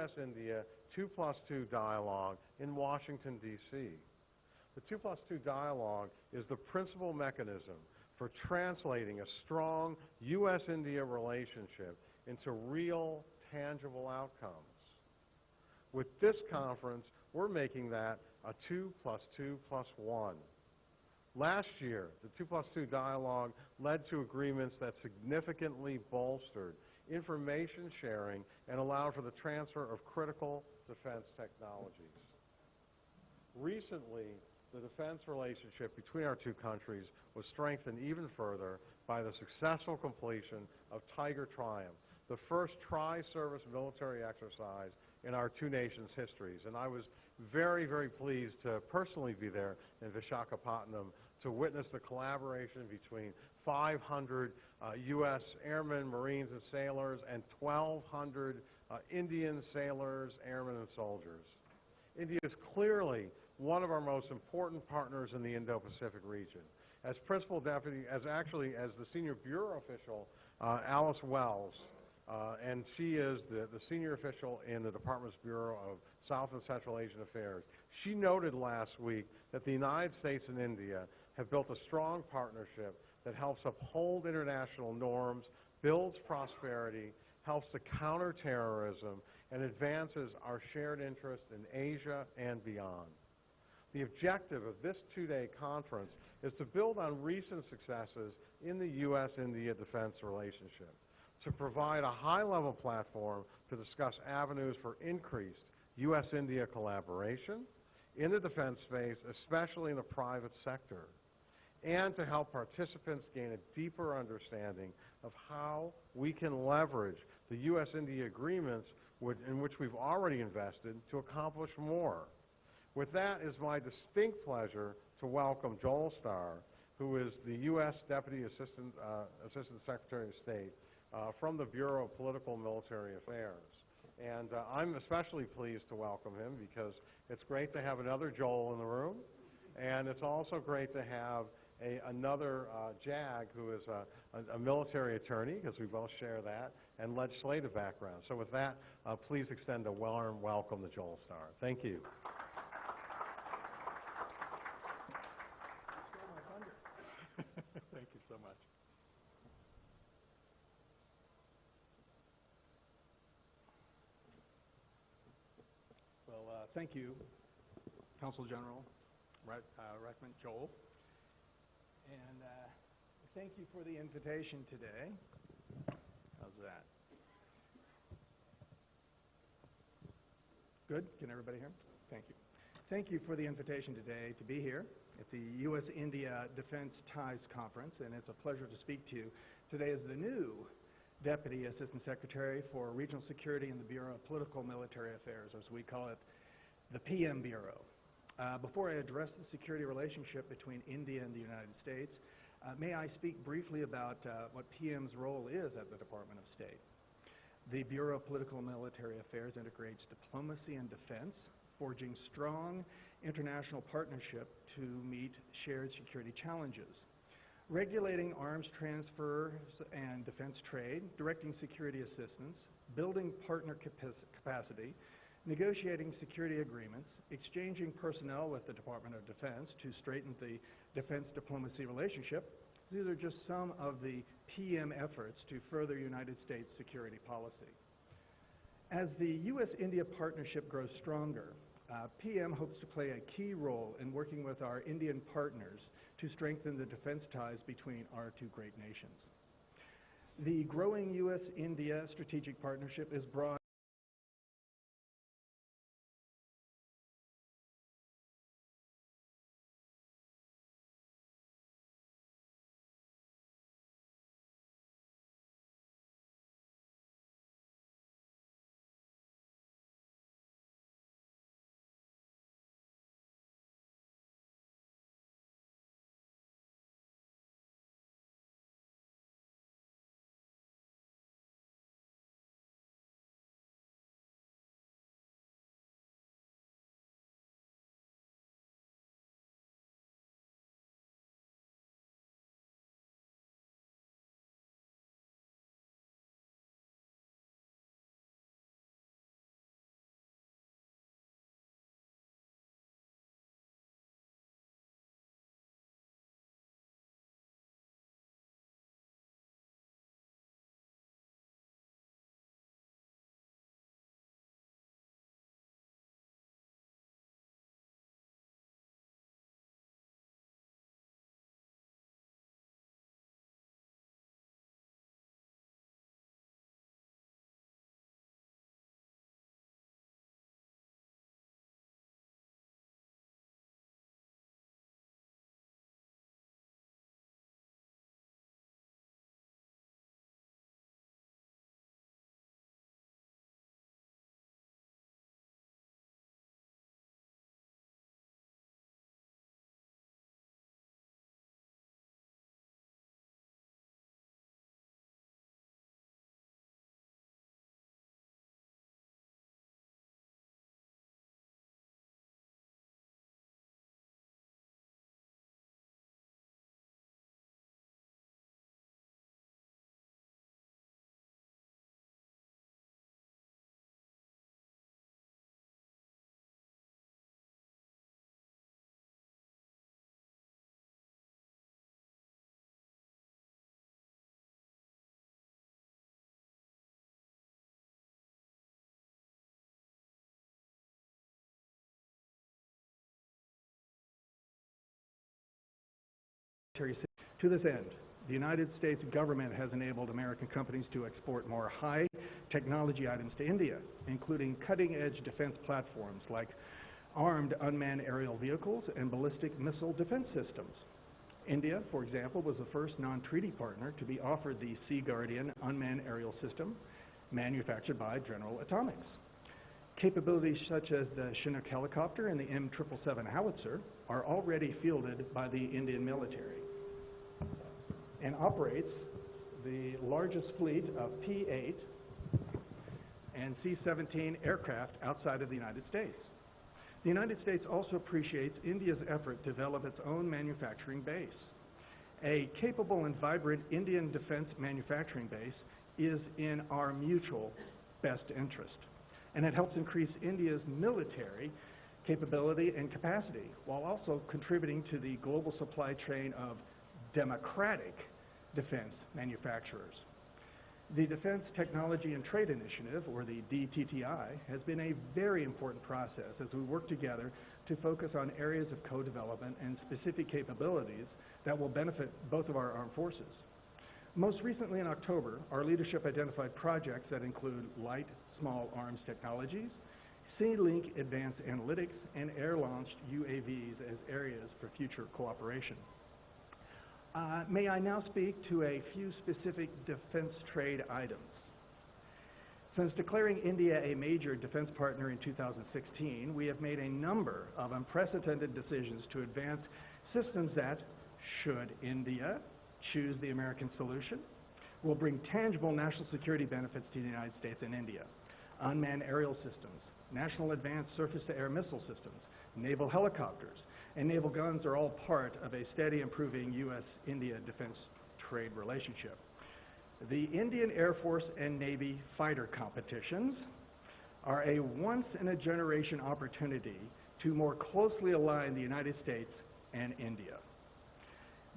U.S.-India 2+2 dialogue in Washington, D.C. The 2+2 dialogue is the principal mechanism for translating a strong U.S.-India relationship into real, tangible outcomes. With this conference, we're making that a 2+2+1. Last year, the 2+2 dialogue led to agreements that significantly bolstered information sharing and allowed for the transfer of critical defense technologies. Recently, the defense relationship between our two countries was strengthened even further by the successful completion of Tiger Triumph, the first tri-service military exercise in our two nations' histories. And I was very, very pleased to personally be there in Visakhapatnam to witness the collaboration between 500 U.S. airmen, Marines, and sailors, and 1,200 Indian sailors, airmen, and soldiers. India is clearly one of our most important partners in the Indo-Pacific region. As principal deputy, as the senior bureau official, Alice Wells, and she is the senior official in the Department's Bureau of South and Central Asian Affairs. She noted last week that the United States and India have built a strong partnership that helps uphold international norms, builds prosperity, helps to counter terrorism, and advances our shared interest in Asia and beyond. The objective of this two-day conference is to build on recent successes in the U.S.-India defense relationship, to provide a high-level platform to discuss avenues for increased U.S.-India collaboration in the defense space, especially in the private sector, and to help participants gain a deeper understanding of how we can leverage the U.S.-India agreements in which we've already invested to accomplish more. With that, it is my distinct pleasure to welcome Joel Starr, who is the U.S. Deputy Assistant Secretary of State from the Bureau of Political and Military Affairs. And I'm especially pleased to welcome him because it's great to have another Joel in the room, and it's also great to have another JAG who is a military attorney, because we both share that, and legislative background. So with that, please extend a warm welcome to Joel Starr. Thank you. Thank you so much. Well, thank you, Consul General Reckman, Joel. And thank you for the invitation today. How's that? Good? Can everybody hear me? Thank you. Thank you for the invitation today to be here at the U.S.-India Defense Ties Conference, and it's a pleasure to speak to you today as the new Deputy Assistant Secretary for Regional Security in the Bureau of Political and Military Affairs, as we call it, the PM Bureau. Before I address the security relationship between India and the United States, may I speak briefly about what PM's role is at the Department of State. The Bureau of Political and Military Affairs integrates diplomacy and defense, forging strong international partnership to meet shared security challenges, regulating arms transfers and defense trade, directing security assistance, building partner capacity, negotiating security agreements, exchanging personnel with the Department of Defense to straighten the defense diplomacy relationship. These are just some of the PM efforts to further United States security policy. As the U.S.-India partnership grows stronger, PM hopes to play a key role in working with our Indian partners to strengthen the defense ties between our two great nations. The growing U.S.-India strategic partnership is broad. military systems. To this end, the United States government has enabled American companies to export more high technology items to India, including cutting-edge defense platforms like armed unmanned aerial vehicles and ballistic missile defense systems. India, for example, was the first non-treaty partner to be offered the Sea Guardian unmanned aerial system manufactured by General Atomics. Capabilities such as the Chinook helicopter and the M777 howitzer are already fielded by the Indian military and operates the largest fleet of P-8 and C-17 aircraft outside of the United States. The United States also appreciates India's effort to develop its own manufacturing base. A capable and vibrant Indian defense manufacturing base is in our mutual best interest, and it helps increase India's military capability and capacity while also contributing to the global supply chain of democratic defense manufacturers. The Defense Technology and Trade Initiative, or the DTTI, has been a very important process as we work together to focus on areas of co-development and specific capabilities that will benefit both of our armed forces. Most recently in October, our leadership identified projects that include light, small arms technologies, Sea-Link advanced analytics, and air-launched UAVs as areas for future cooperation. May I now speak to a few specific defense trade items. Since declaring India a major defense partner in 2016, we have made a number of unprecedented decisions to advance systems that, should India choose the American solution, will bring tangible national security benefits to the United States and India. Unmanned aerial systems, national advanced surface-to-air missile systems, naval helicopters, and naval guns are all part of a steady improving U.S.-India defense trade relationship. The Indian Air Force and Navy fighter competitions are a once-in-a-generation opportunity to more closely align the United States and India.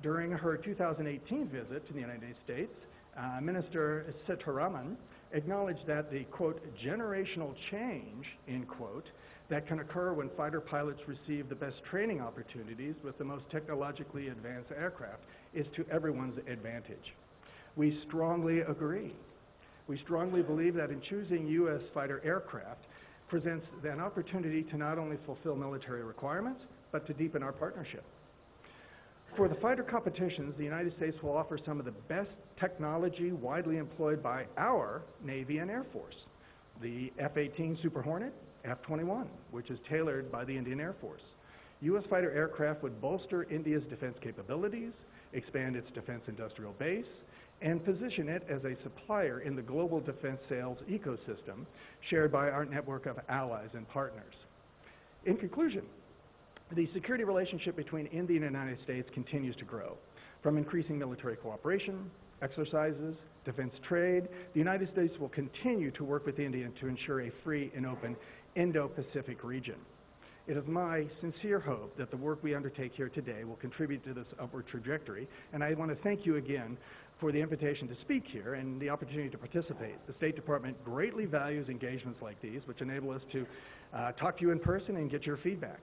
During her 2018 visit to the United States, Minister Sitharaman acknowledged that the, quote, generational change, end quote, that can occur when fighter pilots receive the best training opportunities with the most technologically advanced aircraft is to everyone's advantage. We strongly agree. We strongly believe that in choosing U.S. fighter aircraft presents an opportunity to not only fulfill military requirements, but to deepen our partnership. For the fighter competitions, the United States will offer some of the best technology widely employed by our Navy and Air Force. The F-18 Super Hornet, F-21, which is tailored by the Indian Air Force. U.S. fighter aircraft would bolster India's defense capabilities, expand its defense industrial base, and position it as a supplier in the global defense sales ecosystem shared by our network of allies and partners. In conclusion, the security relationship between India and the United States continues to grow. From increasing military cooperation, exercises, defense trade, the United States will continue to work with India to ensure a free and open Indo-Pacific region. It is my sincere hope that the work we undertake here today will contribute to this upward trajectory, and I want to thank you again for the invitation to speak here and the opportunity to participate. The State Department greatly values engagements like these, which enable us to talk to you in person and get your feedback.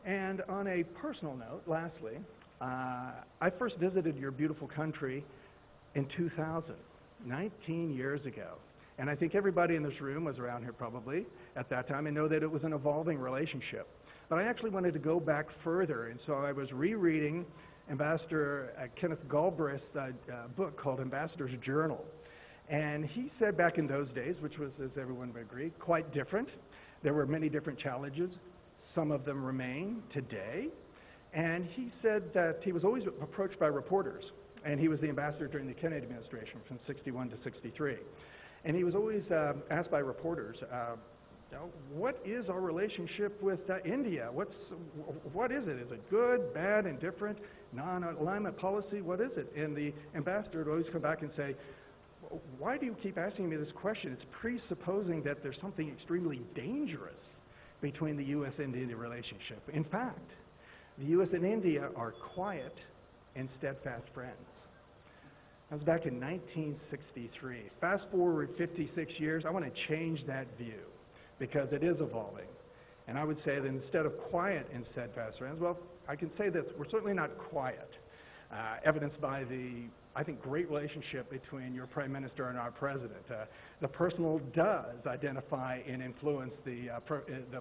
And on a personal note, lastly, I first visited your beautiful country in 2000, 19 years ago. And I think everybody in this room was around here probably at that time and know that it was an evolving relationship. But I actually wanted to go back further, and so I was rereading Ambassador Kenneth Galbraith's book called Ambassador's Journal. And he said back in those days, which was, as everyone would agree, quite different. There were many different challenges. Some of them remain today. And he said that he was always approached by reporters, and he was the ambassador during the Kennedy administration from 61 to 63. And he was always asked by reporters, what is our relationship with India? What is it? Is it good, bad, indifferent, non-alignment policy? What is it? And the ambassador would always come back and say, why do you keep asking me this question? It's presupposing that there's something extremely dangerous between the U.S. and India relationship. In fact, the U.S. and India are quiet and steadfast friends. That was back in 1963. Fast forward 56 years, I want to change that view because it is evolving. And I would say that instead of quiet and steadfast friends, well, I can say this, we're certainly not quiet, evidenced by the, I think, great relationship between your Prime Minister and our President. The personal does identify and influence the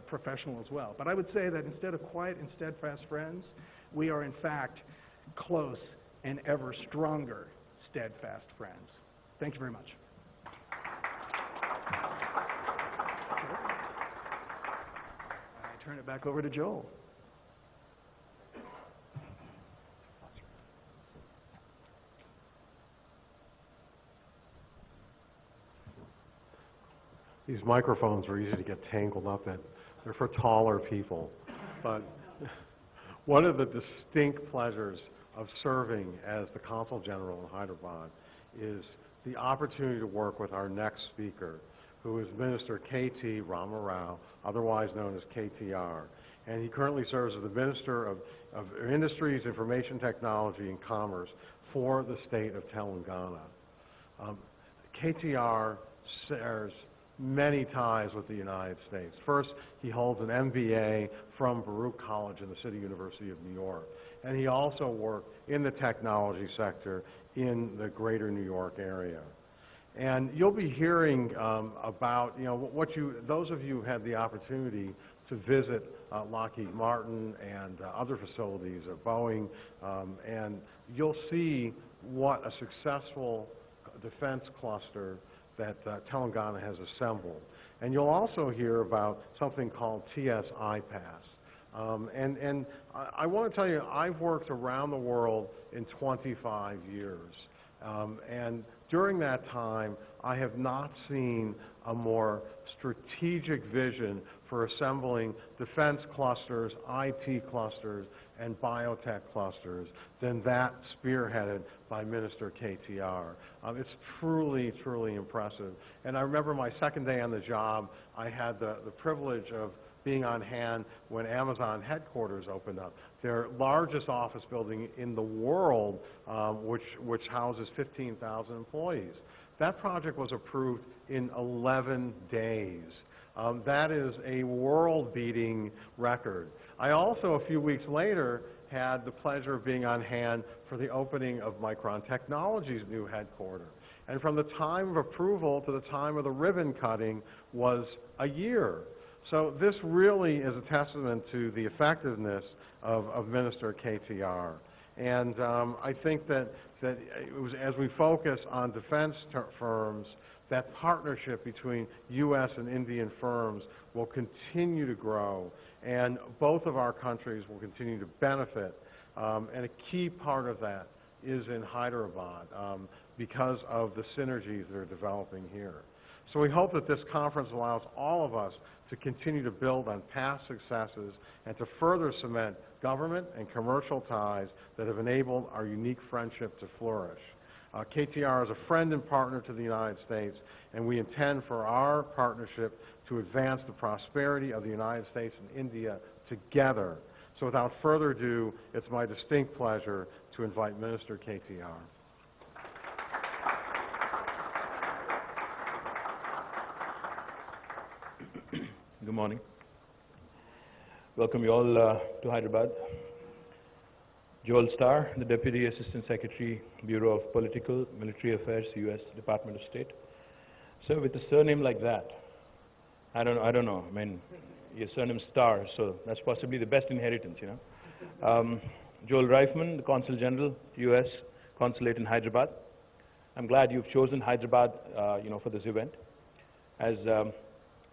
professional as well. But I would say that instead of quiet and steadfast friends, we are in fact close and ever stronger steadfast friends. Thank you very much. I turn it back over to Joel. These microphones are easy to get tangled up in. They're for taller people. But one of the distinct pleasures of serving as the Consul General in Hyderabad is the opportunity to work with our next speaker, who is Minister K.T. Rama Rao, otherwise known as KTR. And he currently serves as the Minister of Industries, Information Technology, and Commerce for the state of Telangana. KTR shares many ties with the United States. First, he holds an MBA from Baruch College in the City University of New York. And he also worked in the technology sector in the greater New York area. And you'll be hearing about, those of you who had the opportunity to visit Lockheed Martin and other facilities of Boeing, and you'll see what a successful defense cluster that Telangana has assembled. And you'll also hear about something called TS-IPASS. And I want to tell you, I've worked around the world in 25 years. And during that time, I have not seen a more strategic vision for assembling defense clusters, IT clusters, and biotech clusters than that spearheaded by Minister KTR. It's truly, truly impressive. And I remember my second day on the job, I had the privilege of being on hand when Amazon headquarters opened up, their largest office building in the world, which houses 15,000 employees. That project was approved in 11 days. That is a world-beating record. I also, a few weeks later, had the pleasure of being on hand for the opening of Micron Technology's new headquarters. And from the time of approval to the time of the ribbon cutting was a year. So this really is a testament to the effectiveness of Minister KTR. And I think that it was, as we focus on defense firms, that partnership between U.S. and Indian firms will continue to grow, and both of our countries will continue to benefit. And a key part of that is in Hyderabad because of the synergies that are developing here. So we hope that this conference allows all of us to continue to build on past successes and to further cement government and commercial ties that have enabled our unique friendship to flourish. KTR is a friend and partner to the United States, and we intend for our partnership to advance the prosperity of the United States and India together. So without further ado, it's my distinct pleasure to invite Minister KTR. Good morning. Welcome you all to Hyderabad. Joel Starr, the Deputy Assistant Secretary, Bureau of Political Military Affairs, U.S. Department of State. So with a surname like that, I don't know. I mean, your surname's Starr, so that's possibly the best inheritance, you know. Joel Reifman, the Consul General, U.S. Consulate in Hyderabad. I'm glad you've chosen Hyderabad, for this event. As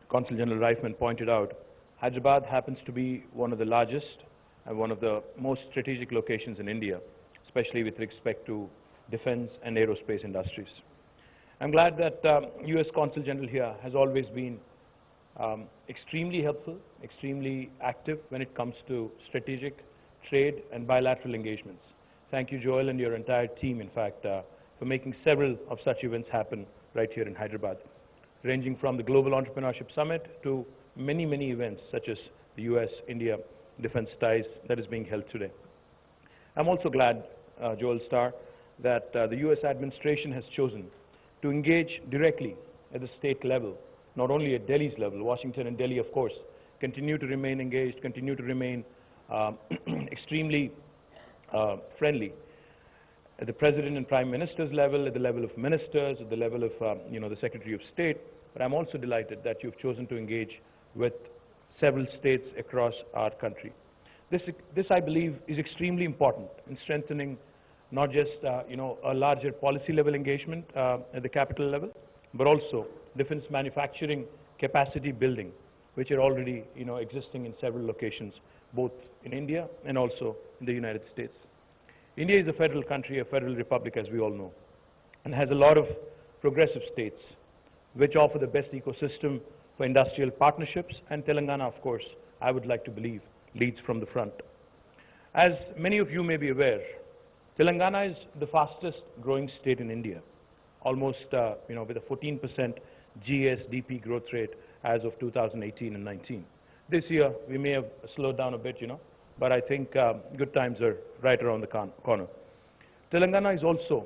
Consul General Reifman pointed out, Hyderabad happens to be one of the largest and one of the most strategic locations in India, especially with respect to defense and aerospace industries. I'm glad that U.S. Consul General here has always been extremely helpful, extremely active when it comes to strategic, trade, and bilateral engagements. Thank you, Joel, and your entire team, in fact, for making several of such events happen right here in Hyderabad, ranging from the Global Entrepreneurship Summit to many, many events such as the U.S.-India Defense Ties that is being held today. I'm also glad, Joel Starr, that the U.S. administration has chosen to engage directly at the state level, not only at Delhi's level. Washington and Delhi, of course, continue to remain engaged, continue to remain extremely friendly. at the President and Prime Minister's level, at the level of ministers, at the level of the Secretary of State, but I'm also delighted that you've chosen to engage with several states across our country. This I believe is extremely important in strengthening not just a larger policy level engagement at the capital level, but also defense manufacturing capacity building, which are already existing in several locations, both in India and also in the United States. India is a federal country, a federal republic, as we all know, and has a lot of progressive states which offer the best ecosystem for industrial partnerships, and Telangana, of course, I would like to believe, leads from the front. As many of you may be aware, Telangana is the fastest growing state in India, almost with a 14% GSDP growth rate as of 2018 and 19. This year, we may have slowed down a bit, but I think good times are right around the corner. Telangana is also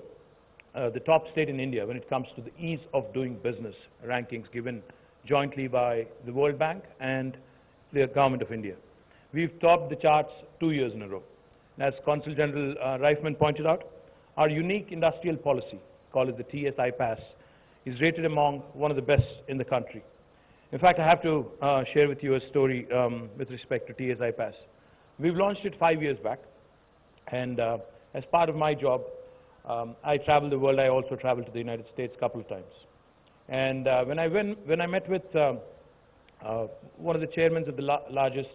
the top state in India when it comes to the ease of doing business rankings given jointly by the World Bank and the Government of India. We've topped the charts 2 years in a row. And as Consul General Reifman pointed out, our unique industrial policy, called it the TS I-PASS, is rated among one of the best in the country. In fact, I have to share with you a story with respect to TS I-PASS. We've launched it 5 years back, and as part of my job, I travel the world. I also traveled to the United States a couple of times. And when I met with one of the chairmen of the largest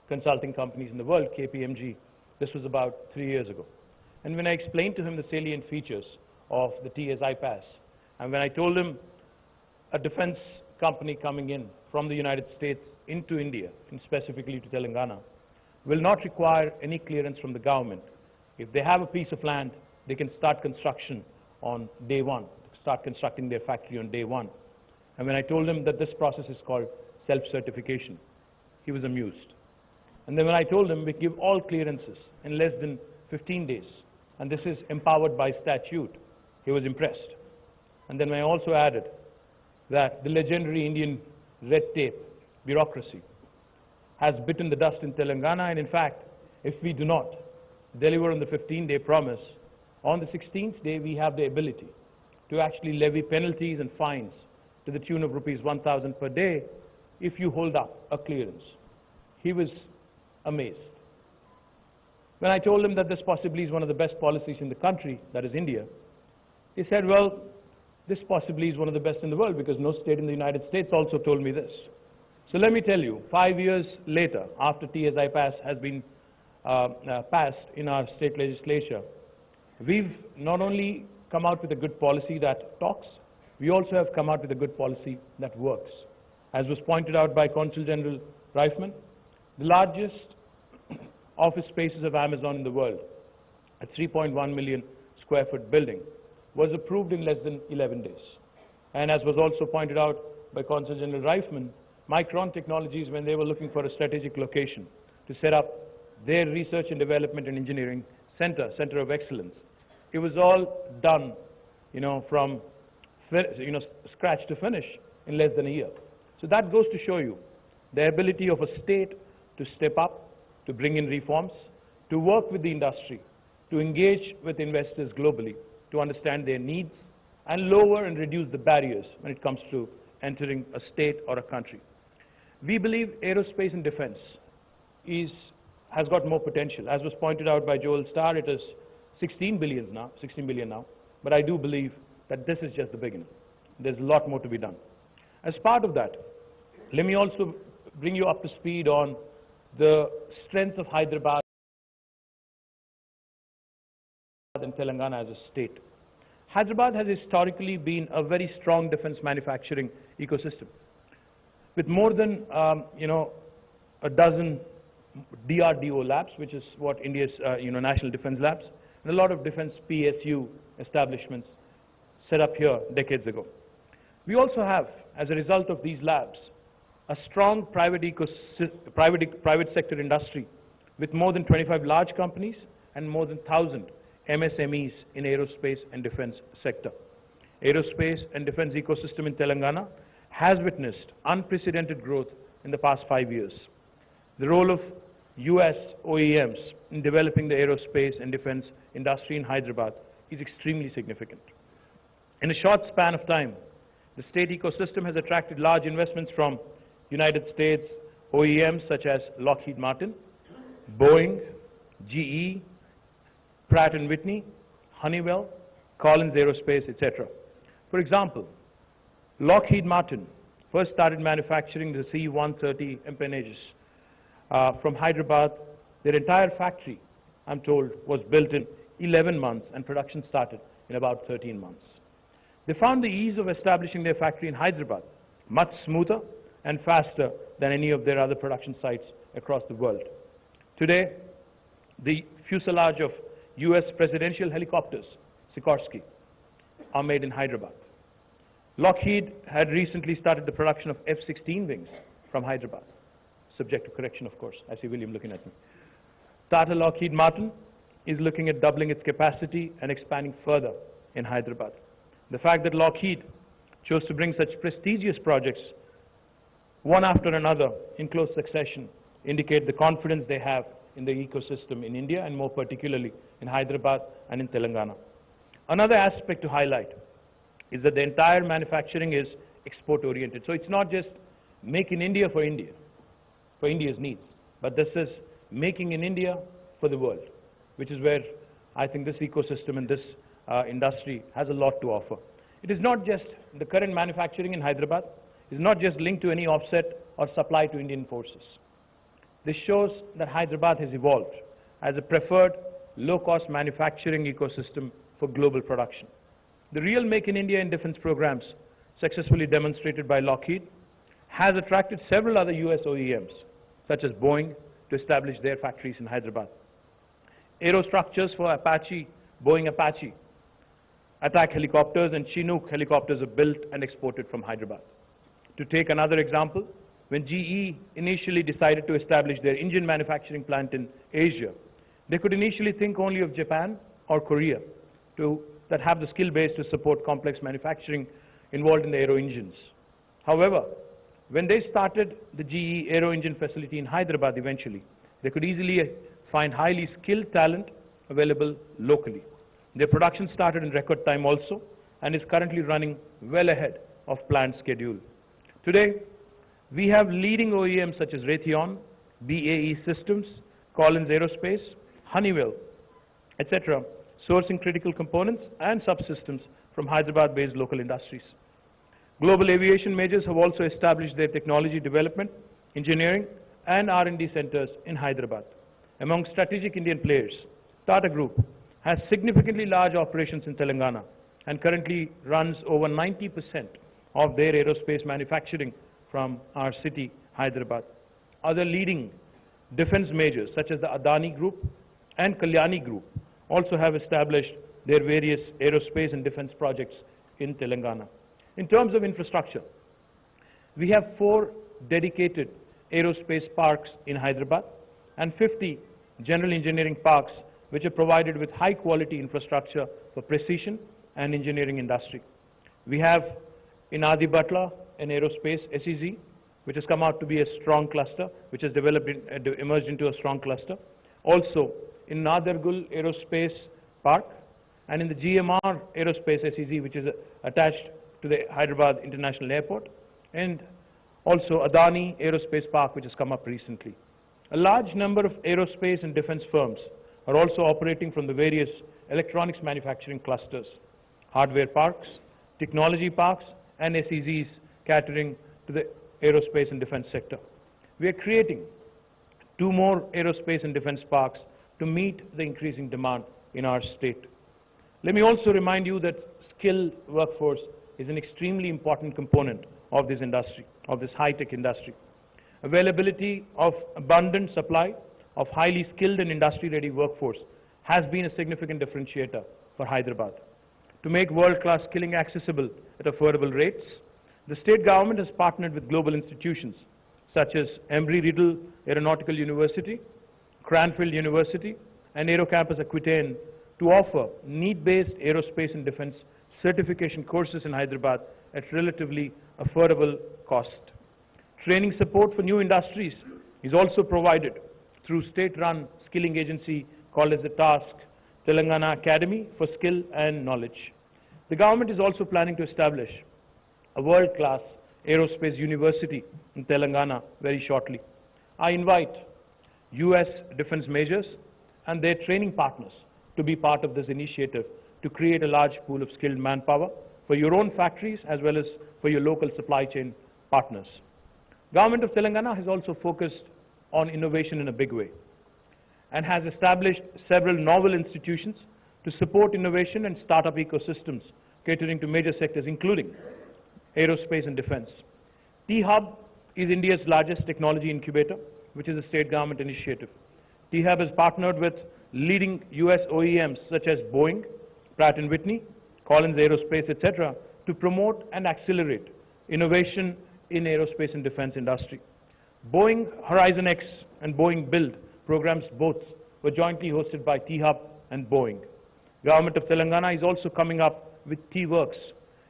consulting companies in the world, KPMG, this was about 3 years ago. And when I explained to him the salient features of the TS I-PASS, and when I told him a defense company coming in from the United States into India, and specifically to Telangana, will not require any clearance from the government. If they have a piece of land, they can start construction on day one, start constructing their factory on day one. And when I told him that this process is called self-certification, he was amused. And then when I told him we give all clearances in less than 15 days, and this is empowered by statute, he was impressed. And then I also added that the legendary Indian red tape bureaucracy has bitten the dust in Telangana, and in fact, if we do not deliver on the 15-day promise, on the 16th day we have the ability to actually levy penalties and fines to the tune of rupees 1,000 per day if you hold up a clearance. He was amazed. When I told him that this possibly is one of the best policies in the country, that is India, he said, well, this possibly is one of the best in the world because no state in the United States also told me this. So let me tell you, 5 years later, after TS I-PASS has been passed in our state legislature, we've not only come out with a good policy that talks, we also have come out with a good policy that works. As was pointed out by Consul General Reifman, the largest office spaces of Amazon in the world, a 3.1 million square foot building, was approved in less than 11 days. And as was also pointed out by Consul General Reifman, Micron Technologies, when they were looking for a strategic location to set up their research and development and engineering center of excellence, it was all done, from scratch to finish in less than a year. So that goes to show you the ability of a state to step up, to bring in reforms, to work with the industry, to engage with investors globally, to understand their needs, and lower and reduce the barriers when it comes to entering a state or a country. We believe aerospace and defense has got more potential. As was pointed out by Joel Starr, it is 16 billion now, but I do believe that this is just the beginning. There's a lot more to be done. As part of that, let me also bring you up to speed on the strength of Hyderabad and Telangana as a state. Hyderabad has historically been a very strong defense manufacturing ecosystem, with more than a dozen DRDO labs, which is what India's national defense labs, and a lot of defense PSU establishments set up here decades ago. We also have, as a result of these labs, a strong private sector industry with more than 25 large companies and more than 1,000 MSMEs in aerospace and defense sector. Aerospace and defense ecosystem in Telangana has witnessed unprecedented growth in the past 5 years. The role of US OEMs in developing the aerospace and defense industry in Hyderabad is extremely significant. In a short span of time, the state ecosystem has attracted large investments from United States OEMs such as Lockheed Martin, Boeing, GE, Pratt & Whitney, Honeywell, Collins Aerospace, etc. For example, Lockheed Martin first started manufacturing the C-130 empennages from Hyderabad. Their entire factory, I'm told, was built in 11 months and production started in about 13 months. They found the ease of establishing their factory in Hyderabad much smoother and faster than any of their other production sites across the world. Today, the fuselage of US presidential helicopters, Sikorsky, are made in Hyderabad. Lockheed had recently started the production of F-16 wings from Hyderabad, subject to correction, of course. I see William looking at me. Tata Lockheed Martin is looking at doubling its capacity and expanding further in Hyderabad. The fact that Lockheed chose to bring such prestigious projects one after another in close succession indicate the confidence they have in the ecosystem in India and more particularly in Hyderabad and in Telangana. Another aspect to highlight is that the entire manufacturing is export oriented. So it's not just make in India, for India's needs, but this is making in India for the world, which is where I think this ecosystem and this industry has a lot to offer. It is not just the current manufacturing in Hyderabad is not just linked to any offset or supply to Indian forces. This shows that Hyderabad has evolved as a preferred low-cost manufacturing ecosystem for global production. The real Make in India and defense programs successfully demonstrated by Lockheed has attracted several other US OEMs, such as Boeing, to establish their factories in Hyderabad. Aerostructures for Apache, Boeing Apache, attack helicopters and Chinook helicopters are built and exported from Hyderabad. To take another example, when GE initially decided to establish their engine manufacturing plant in Asia, they could initially think only of Japan or Korea that have the skill base to support complex manufacturing involved in the aero engines. However, when they started the GE aero engine facility in Hyderabad eventually, they could easily find highly skilled talent available locally. Their production started in record time also and is currently running well ahead of planned schedule. Today, we have leading OEMs such as Raytheon, BAE Systems, Collins Aerospace, Honeywell, etc., sourcing critical components and subsystems from Hyderabad-based local industries. Global aviation majors have also established their technology development, engineering, and R&D centers in Hyderabad. Among strategic Indian players, Tata Group has significantly large operations in Telangana and currently runs over 90% of their aerospace manufacturing from our city, Hyderabad. Other leading defense majors such as the Adani Group and Kalyani Group also have established their various aerospace and defense projects in Telangana. In terms of infrastructure, we have 4 dedicated aerospace parks in Hyderabad and 50 general engineering parks which are provided with high quality infrastructure for precision and engineering industry. We have in Adibutla an aerospace SEZ which has come out to be a strong cluster, which has emerged into a strong cluster. Also in Nadargul Aerospace Park and in the GMR Aerospace SEZ which is attached to the Hyderabad International Airport, and also Adani Aerospace Park which has come up recently. A large number of aerospace and defense firms are also operating from the various electronics manufacturing clusters, hardware parks, technology parks, and SEZs catering to the aerospace and defense sector. We are creating 2 more aerospace and defense parks to meet the increasing demand in our state. Let me also remind you that skilled workforce is an extremely important component of this industry, of this high-tech industry. Availability of abundant supply of highly skilled and industry-ready workforce has been a significant differentiator for Hyderabad. To make world-class skilling accessible at affordable rates, the state government has partnered with global institutions such as Embry-Riddle Aeronautical University, Cranfield University, and Aerocampus Aquitaine to offer need-based aerospace and defense certification courses in Hyderabad at relatively affordable cost. Training support for new industries is also provided through state-run skilling agency called as the TASK, Telangana Academy for Skill and Knowledge. The government is also planning to establish a world-class aerospace university in Telangana very shortly. I invite US defense majors and their training partners to be part of this initiative to create a large pool of skilled manpower for your own factories as well as for your local supply chain partners. Government of Telangana has also focused on innovation in a big way and has established several novel institutions to support innovation and startup ecosystems catering to major sectors including aerospace and defense. T-Hub is India's largest technology incubator, which is a state government initiative. T-Hub has partnered with leading US OEMs such as Boeing, Pratt & Whitney, Collins Aerospace, etc., to promote and accelerate innovation in aerospace and defense industry. Boeing Horizon X and Boeing Build programs both were jointly hosted by T-Hub and Boeing. Government of Telangana is also coming up with T-Works,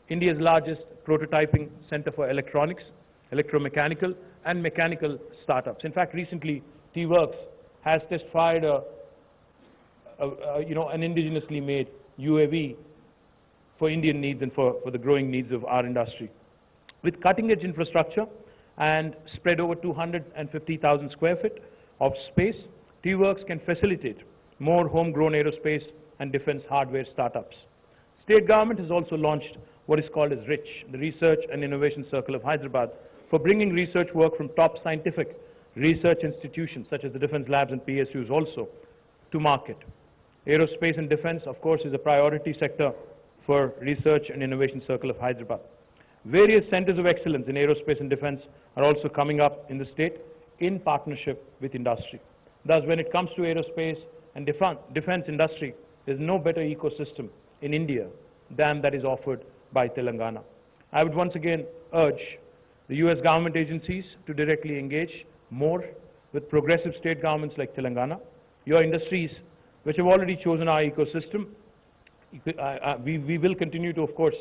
India's largest prototyping center for electronics, electromechanical and mechanical startups. In fact, recently T-Works has test fired an indigenously made UAV for Indian needs and for the growing needs of our industry. With cutting-edge infrastructure and spread over 250,000 square feet of space, T-Works can facilitate more homegrown aerospace and defense hardware startups. State government has also launched what is called as RICH, the Research and Innovation Circle of Hyderabad, for bringing research work from top scientific research institutions such as the defense labs and PSUs also to market. Aerospace and defense, of course, is a priority sector for Research and Innovation Circle of Hyderabad. Various centers of excellence in aerospace and defense are also coming up in the state in partnership with industry. Thus, when it comes to aerospace and defense industry, there is no better ecosystem in India than that is offered by Telangana. I would once again urge the US government agencies to directly engage more with progressive state governments like Telangana. Your industries, which have already chosen our ecosystem, we will continue to, of course,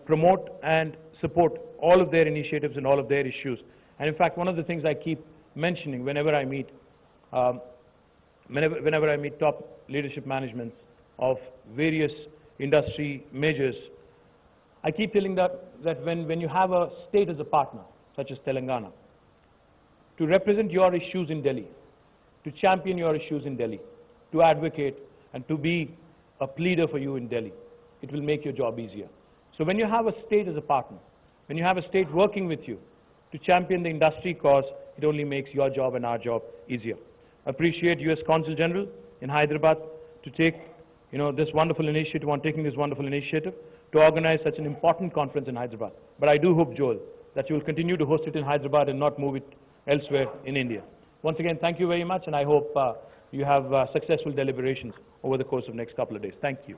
promote and support all of their initiatives and all of their issues. And in fact, one of the things I keep mentioning whenever I meet top leadership managements of various industry majors, I keep telling that when you have a state as a partner, such as Telangana, to represent your issues in Delhi, to champion your issues in Delhi, to advocate and to be a pleader for you in Delhi, it will make your job easier. So when you have a state as a partner, when you have a state working with you to champion the industry cause, it only makes your job and our job easier. Appreciate US Consul General in Hyderabad to take this wonderful initiative, taking this wonderful initiative to organize such an important conference in Hyderabad. But I do hope, Joel, that you will continue to host it in Hyderabad and not move it elsewhere in India. Once again, thank you very much, and I hope you have successful deliberations over the course of the next couple of days. Thank you.